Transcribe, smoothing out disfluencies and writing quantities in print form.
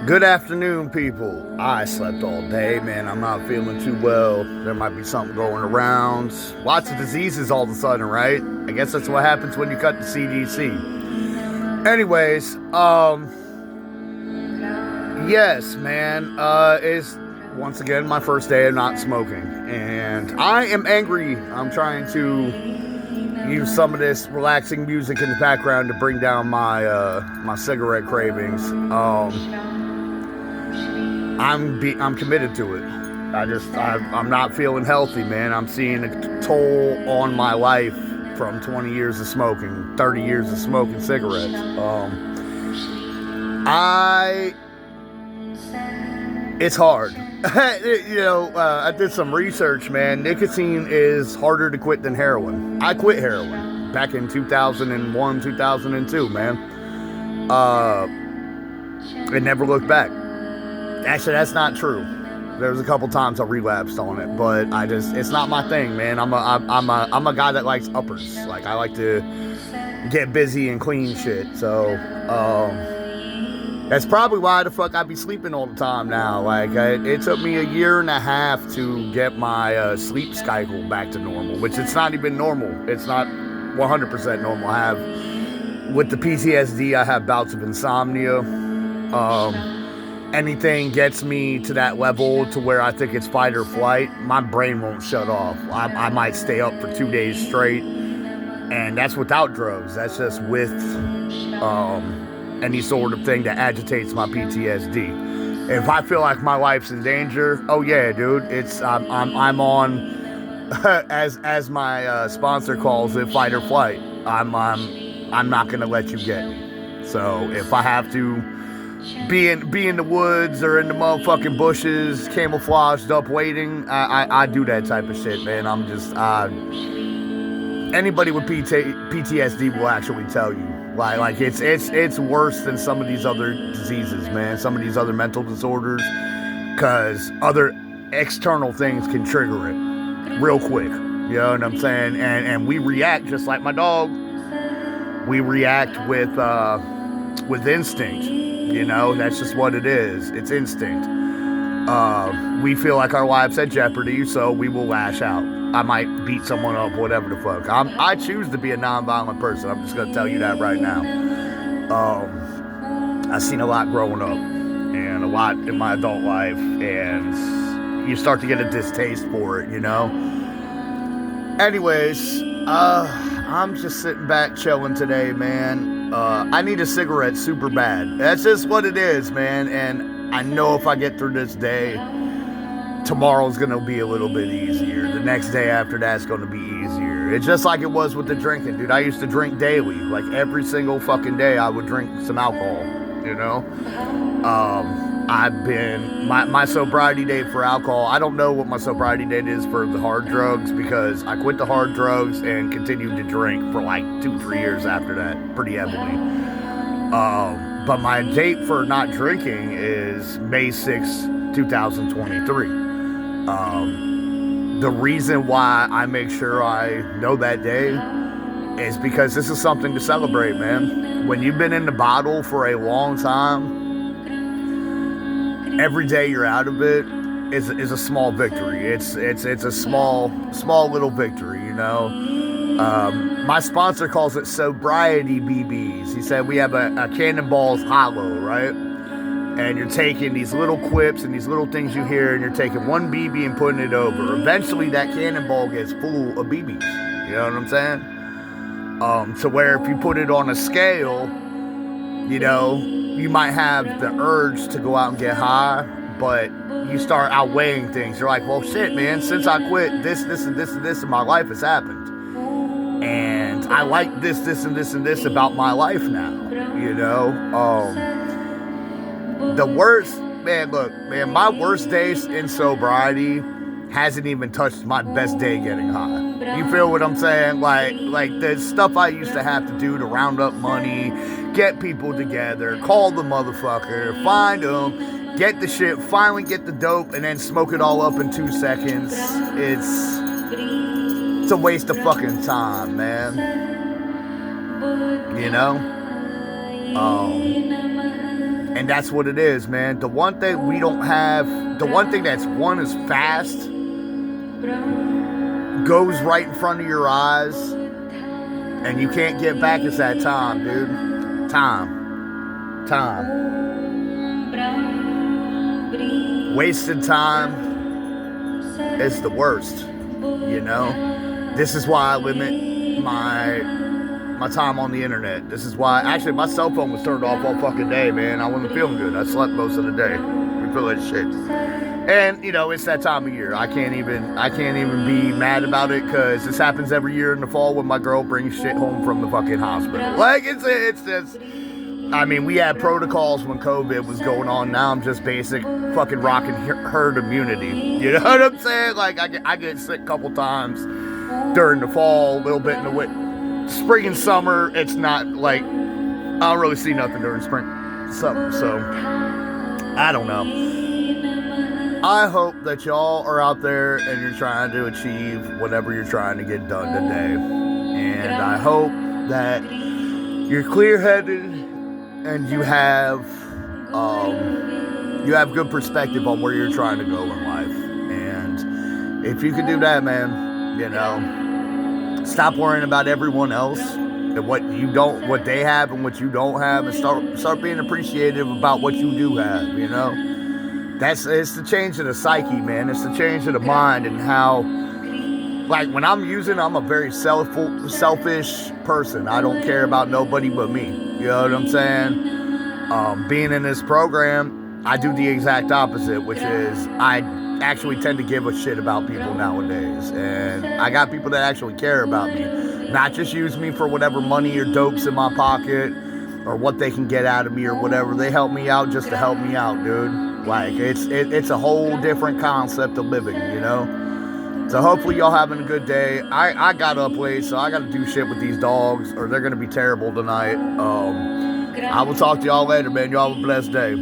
Good afternoon, people. I slept all day, man. I'm not feeling too well. There might be something going around. Lots of diseases all of a sudden, right? I guess that's what happens when you cut the CDC. Anyways, yes, man. It's once again my first day of not smoking, and I am angry. I'm trying to use some of this relaxing music in the background to bring down my cigarette cravings. I'm committed to it. I'm not feeling healthy, man. I'm seeing a toll on my life from 20 years of smoking, 30 years of smoking cigarettes. It's hard. I did some research, man. Nicotine is harder to quit than heroin. I quit heroin back in 2001, 2002, man. It never looked back. Actually, that's not true. There was a couple times I relapsed on it, but it's not my thing, man. I'm a guy that likes uppers. Like, I like to get busy and clean shit. So, that's probably why the fuck I be sleeping all the time now. Like, it took me a year and a half to get my sleep cycle back to normal, which it's not even normal. It's not 100% normal. With the PTSD, I have bouts of insomnia. Anything gets me to that level to where I think it's fight or flight, my brain won't shut off. I might stay up for 2 days straight, and that's without drugs. That's just with any sort of thing that agitates my PTSD. If I feel like my life's in danger, oh yeah, dude, I'm on as my sponsor calls it, fight or flight. I'm not gonna let you get me. So if I have to be in the woods or in the motherfucking bushes, camouflaged up waiting, I do that type of shit, man. I'm just anybody with PTSD will actually tell you, like it's worse than some of these other diseases, man. Some of these other mental disorders, because other external things can trigger it real quick. You know what I'm saying? And we react just like my dog. We react with instinct. You know, that's just what it is. It's instinct. We feel like our life's at jeopardy, so we will lash out. I might beat someone up, whatever the fuck. I choose to be a non-violent person. I'm just gonna tell you that right now. I've seen a lot growing up, and a lot in my adult life, and you start to get a distaste for it, you know? Anyways, I'm just sitting back chilling today, man. I need a cigarette super bad. That's just what it is, man. And I know if I get through this day, tomorrow's gonna be a little bit easier. The next day after that's gonna be easier. It's just like it was with the drinking, dude. I used to drink daily. Like, every single fucking day I would drink some alcohol, you know? My sobriety date for alcohol, I don't know what my sobriety date is for the hard drugs, because I quit the hard drugs and continued to drink for like 2-3 years after that, pretty heavily. But my date for not drinking is May 6th, 2023. The reason why I make sure I know that day is because this is something to celebrate, man. When you've been in the bottle for a long time, every day you're out of it is a small victory. It's a small little victory, you know. My sponsor calls it sobriety BBs. He said we have a Cannonball's hollow, right? And you're taking these little quips and these little things you hear, and you're taking one BB and putting it over. Eventually, that cannonball gets full of BBs. You know what I'm saying? To where if you put it on a scale, you know, you might have the urge to go out and get high, but you start outweighing things. You're like, well, shit, man, since I quit, this, and this in my life has happened. And I like this, and this about my life now, you know? The worst, man, look, man, my worst days in sobriety hasn't even touched my best day getting high. You feel what I'm saying? Like the stuff I used to have to do to round up money, get people together, call the motherfucker, find them, get the shit, finally get the dope, and then smoke it all up in 2 seconds. It's a waste of fucking time, man. You know? And that's what it is, man. The one thing we don't have, the one thing that's one is fast, goes right in front of your eyes, and you can't get back, is that time, dude. Time. Wasted time is the worst, you know. This is why I limit my time on the internet. This is why, actually, my cell phone was turned off all fucking day, man. I wasn't feeling good. I slept most of the day. We feel like shit. And, you know, it's that time of year. I can't even be mad about it, because this happens every year in the fall when my girl brings shit home from the fucking hospital. Like, it's just, I mean, we had protocols when COVID was going on. Now I'm just basic fucking rocking herd immunity. You know what I'm saying? Like, I get sick a couple times during the fall, a little bit in the winter. Spring and summer, it's not like, I don't really see nothing during spring, summer, so I don't know. I hope that y'all are out there and you're trying to achieve whatever you're trying to get done today. And I hope that you're clear-headed and you have good perspective on where you're trying to go in life. And if you can do that, man, you know, stop worrying about everyone else and what they have and what you don't have, and start being appreciative about what you do have, you know. It's the change of the psyche, man. It's the change of the mind, and how, like, when I'm a very selfish person. I don't care about nobody but me. You know what I'm saying? Being in this program, I do the exact opposite, which is I actually tend to give a shit about people nowadays. And I got people that actually care about me. Not just use me for whatever money or dope's in my pocket or what they can get out of me or whatever. They help me out just to help me out, dude. Like, it's a whole different concept of living, you know? So hopefully y'all having a good day. I got up late, so I got to do shit with these dogs, or they're going to be terrible tonight. I will talk to y'all later, man. Y'all have a blessed day.